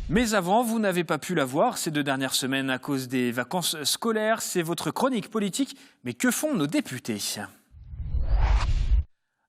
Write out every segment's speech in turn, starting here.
Mais avant, vous n'avez pas pu la voir ces 2 dernières semaines à cause des vacances scolaires. C'est votre chronique politique. Mais que font nos députés ?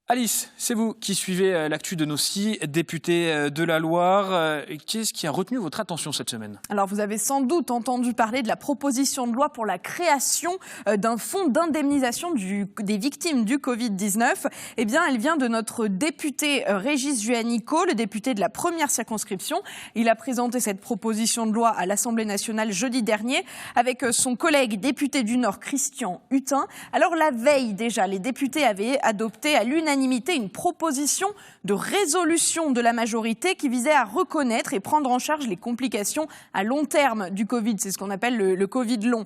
Alice, c'est vous qui suivez l'actu de nos 6 députés de la Loire. Qu'est-ce qui a retenu votre attention cette semaine ? Alors, vous avez sans doute entendu parler de la proposition de loi pour la création d'un fonds d'indemnisation des victimes du Covid-19. Eh bien, elle vient de notre député Régis Juanico, le député de la première circonscription. Il a présenté cette proposition de loi à l'Assemblée nationale jeudi dernier avec son collègue député du Nord, Christian Hutin. Alors, la veille déjà, les députés avaient adopté à l'unanimité une proposition de résolution de la majorité qui visait à reconnaître et prendre en charge les complications à long terme du Covid. C'est ce qu'on appelle le Covid long.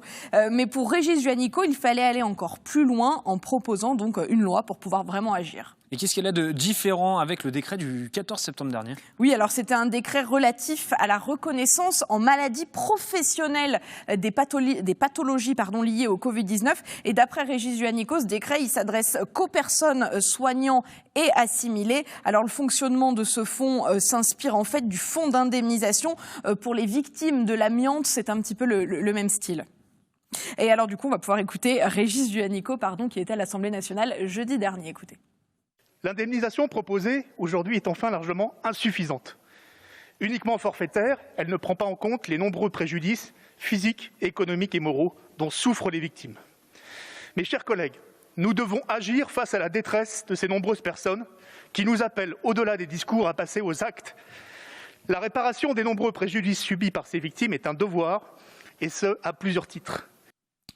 Mais pour Régis Juanico, il fallait aller encore plus loin en proposant donc une loi pour pouvoir vraiment agir. Et qu'est-ce qu'il y a de différent avec le décret du 14 septembre dernier ? Oui, alors c'était un décret relatif à la reconnaissance en maladie professionnelle des pathologies liées au Covid-19. Et d'après Régis Juanico, ce décret, il s'adresse qu'aux personnes soignants et assimilées. Alors le fonctionnement de ce fonds s'inspire en fait du fonds d'indemnisation pour les victimes de l'amiante. C'est un petit peu le même style. Et alors du coup, on va pouvoir écouter Régis Juanico, qui était à l'Assemblée nationale jeudi dernier. Écoutez. L'indemnisation proposée aujourd'hui est enfin largement insuffisante. Uniquement forfaitaire, elle ne prend pas en compte les nombreux préjudices physiques, économiques et moraux dont souffrent les victimes. Mes chers collègues, nous devons agir face à la détresse de ces nombreuses personnes qui nous appellent, au-delà des discours, à passer aux actes. La réparation des nombreux préjudices subis par ces victimes est un devoir, et ce, à plusieurs titres.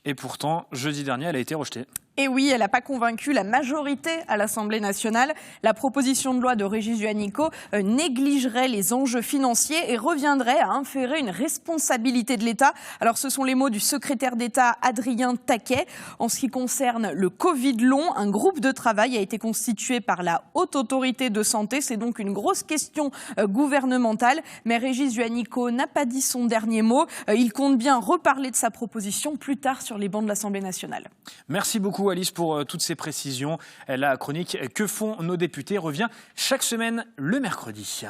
Et pourtant, jeudi dernier, elle a été rejetée. Et oui, elle n'a pas convaincu la majorité à l'Assemblée nationale. La proposition de loi de Régis Juanico négligerait les enjeux financiers et reviendrait à inférer une responsabilité de l'État. Alors ce sont les mots du secrétaire d'État Adrien Taquet. En ce qui concerne le Covid long, un groupe de travail a été constitué par la Haute Autorité de Santé. C'est donc une grosse question gouvernementale. Mais Régis Juanico n'a pas dit son dernier mot. Il compte bien reparler de sa proposition plus tard sur les bancs de l'Assemblée nationale. Merci beaucoup Alice pour toutes ces précisions. La chronique « Que font nos députés ?» revient chaque semaine le mercredi.